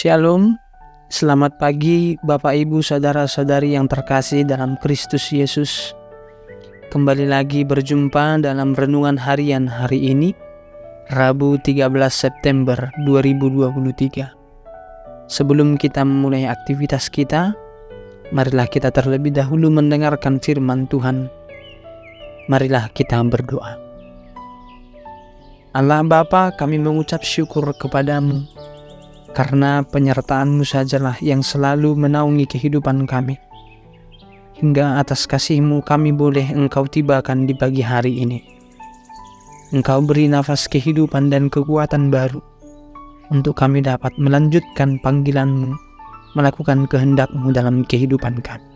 Shalom, selamat pagi Bapak Ibu Saudara-saudari yang terkasih dalam Kristus Yesus. Kembali lagi berjumpa dalam renungan harian hari ini, Rabu 13 September 2023. Sebelum kita memulai aktivitas kita, marilah kita terlebih dahulu mendengarkan firman Tuhan. Marilah kita berdoa. Allah Bapa, kami mengucap syukur kepadamu, karena penyertaan-Mu sajalah yang selalu menaungi kehidupan kami. Hingga atas kasih-Mu kami boleh Engkau tibakan di pagi hari ini. Engkau beri nafas kehidupan dan kekuatan baru untuk kami dapat melanjutkan panggilan-Mu, melakukan kehendak-Mu dalam kehidupan kami.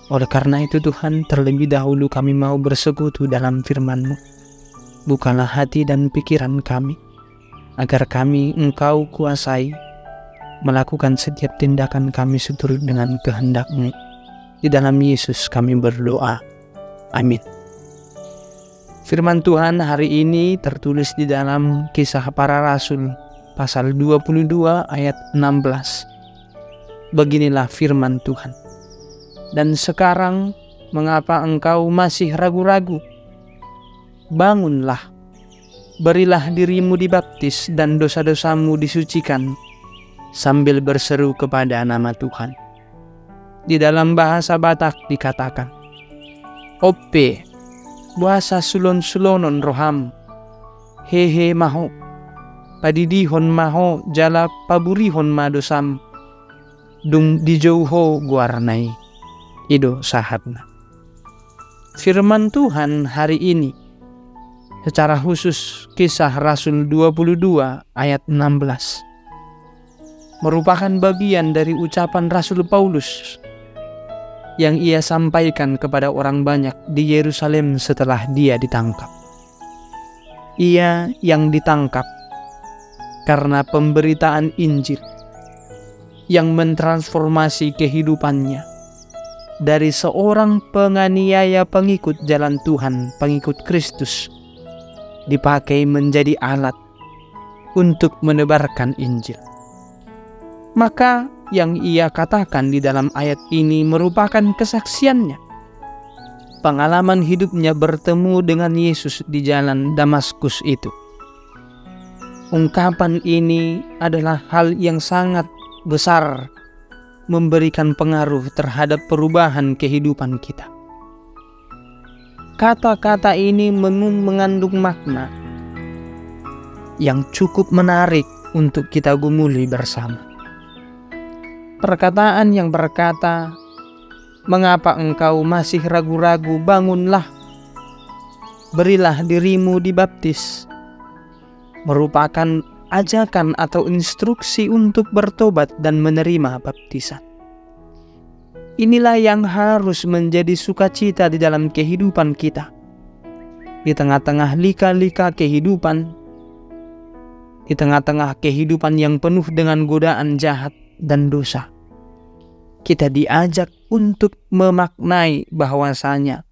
Oleh karena itu Tuhan, terlebih dahulu kami mau bersekutu dalam firman-Mu. Bukalah hati dan pikiran kami, agar kami Engkau kuasai melakukan setiap tindakan kami seturut dengan kehendak-Mu. Di dalam Yesus kami berdoa. Amin. Firman Tuhan hari ini tertulis di dalam Kisah Para Rasul pasal 22 ayat 16. Beginilah firman Tuhan. Dan sekarang mengapa engkau masih ragu-ragu? Bangunlah, berilah dirimu dibaptis dan dosa-dosamu disucikan, sambil berseru kepada nama Tuhan. Di dalam bahasa Batak dikatakan, Ope, bahasa sulon-sulonon roham, hehe maho, padidihon maho jala paburihon madosam, dung dijauho guarnai, ido sahatna. Firman Tuhan hari ini, secara khusus Kisah Rasul 22 ayat 16, merupakan bagian dari ucapan Rasul Paulus yang ia sampaikan kepada orang banyak di Yerusalem setelah dia ditangkap. Ia yang ditangkap karena pemberitaan Injil yang mentransformasi kehidupannya dari seorang penganiaya pengikut jalan Tuhan, pengikut Kristus, dipakai menjadi alat untuk menebarkan Injil. Maka yang ia katakan di dalam ayat ini merupakan kesaksiannya. Pengalaman hidupnya bertemu dengan Yesus di jalan Damaskus itu. Ungkapan ini adalah hal yang sangat besar, memberikan pengaruh terhadap perubahan kehidupan kita. Kata-kata ini mengandung makna yang cukup menarik untuk kita gumuli bersama. Perkataan yang berkata, mengapa engkau masih ragu-ragu, bangunlah, berilah dirimu dibaptis, merupakan ajakan atau instruksi untuk bertobat dan menerima baptisan. Inilah yang harus menjadi sukacita di dalam kehidupan kita. Di tengah-tengah lika-lika kehidupan, di tengah-tengah kehidupan yang penuh dengan godaan jahat dan dosa, kita diajak untuk memaknai bahwasanya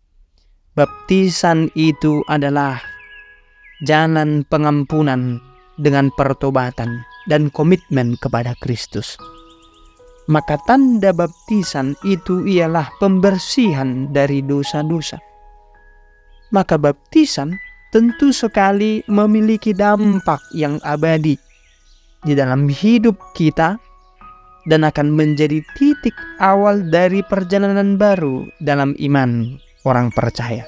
baptisan itu adalah jalan pengampunan dengan pertobatan dan komitmen kepada Kristus. Maka tanda baptisan itu ialah pembersihan dari dosa-dosa. Maka baptisan tentu sekali memiliki dampak yang abadi di dalam hidup kita dan akan menjadi titik awal dari perjalanan baru dalam iman orang percaya.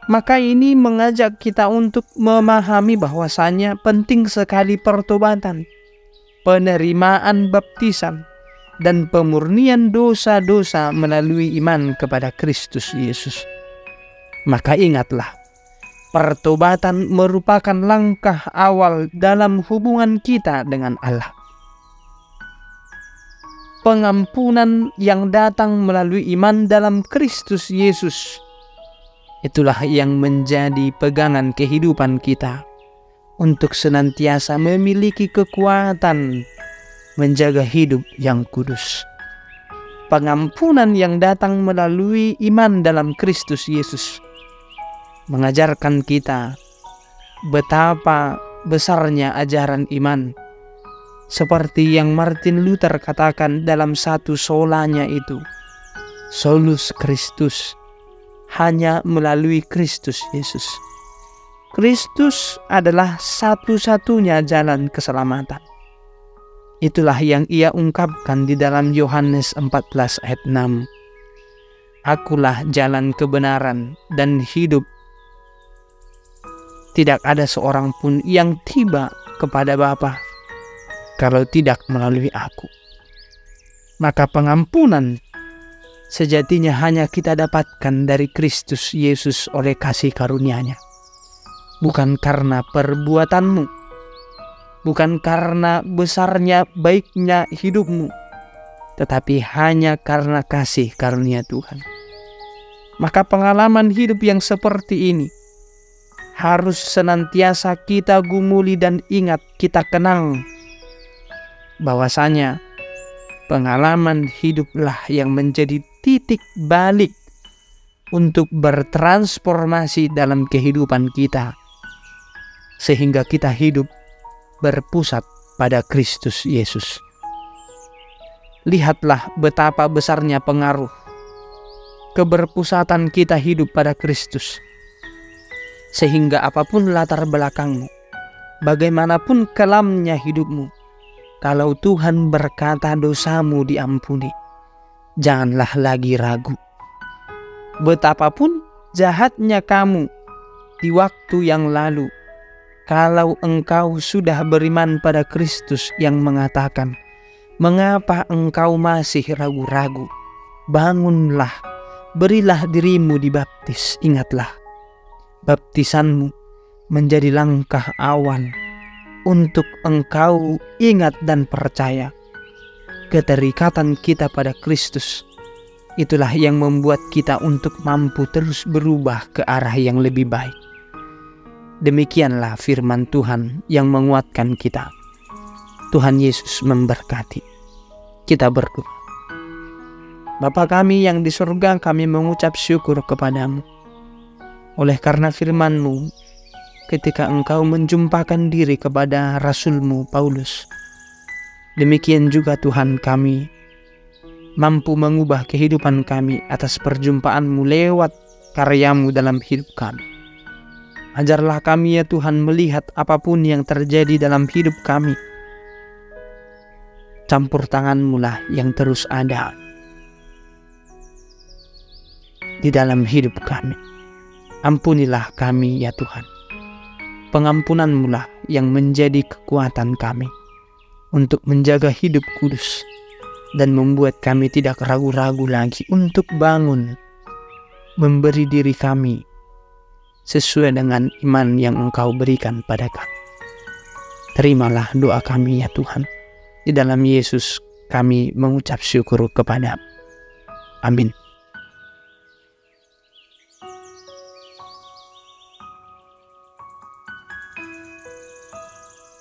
Maka ini mengajak kita untuk memahami bahwasannya penting sekali pertobatan, penerimaan baptisan, dan pemurnian dosa-dosa melalui iman kepada Kristus Yesus. Maka ingatlah, pertobatan merupakan langkah awal dalam hubungan kita dengan Allah. Pengampunan yang datang melalui iman dalam Kristus Yesus, itulah yang menjadi pegangan kehidupan kita untuk senantiasa memiliki kekuatan menjaga hidup yang kudus. Pengampunan yang datang melalui iman dalam Kristus Yesus mengajarkan kita betapa besarnya ajaran iman Seperti yang Martin Luther katakan dalam satu solanya itu, solus Christus, hanya melalui Kristus Yesus. Kristus adalah satu-satunya jalan keselamatan. Itulah yang ia ungkapkan di dalam Yohanes 14 ayat 6. Akulah jalan kebenaran dan hidup. Tidak ada seorang pun yang tiba kepada Bapa kalau tidak melalui aku. Maka pengampunan sejatinya hanya kita dapatkan dari Kristus Yesus oleh kasih karunia-Nya. Bukan karena perbuatanmu, bukan karena besarnya baiknya hidupmu, tetapi hanya karena kasih karunia Tuhan. Maka pengalaman hidup yang seperti ini harus senantiasa kita gumuli dan ingat, kita kenang bahwasanya pengalaman hiduplah yang menjadi titik balik untuk bertransformasi dalam kehidupan kita, sehingga kita hidup berpusat pada Kristus Yesus. Lihatlah betapa besarnya pengaruh keberpusatan kita hidup pada Kristus, sehingga apapun latar belakangmu, bagaimanapun kelamnya hidupmu, kalau Tuhan berkata dosamu diampuni, janganlah lagi ragu. Betapapun jahatnya kamu di waktu yang lalu, kalau engkau sudah beriman pada Kristus yang mengatakan, mengapa engkau masih ragu-ragu? Bangunlah, berilah dirimu dibaptis. Ingatlah, baptisanmu menjadi langkah awal untuk engkau ingat dan percaya keterikatan kita pada Kristus. Itulah yang membuat kita untuk mampu terus berubah ke arah yang lebih baik. Demikianlah firman Tuhan yang menguatkan kita. Tuhan Yesus memberkati. Kita berdoa. Bapa kami yang di surga, kami mengucap syukur kepadamu. Oleh karena firman-Mu, ketika Engkau menjumpakan diri kepada Rasul-Mu Paulus, demikian juga Tuhan kami mampu mengubah kehidupan kami atas perjumpaan-Mu lewat karya-Mu dalam hidup kami. Ajarlah kami ya Tuhan melihat apapun yang terjadi dalam hidup kami, campur tangan-Mu lah yang terus ada di dalam hidup kami. Ampunilah kami ya Tuhan. Pengampunan-Mu lah yang menjadi kekuatan kami untuk menjaga hidup kudus dan membuat kami tidak ragu-ragu lagi untuk bangun, memberi diri kami sesuai dengan iman yang Engkau berikan pada kami. Terimalah doa kami ya Tuhan. Di dalam Yesus kami mengucap syukur kepada-Mu. Amin.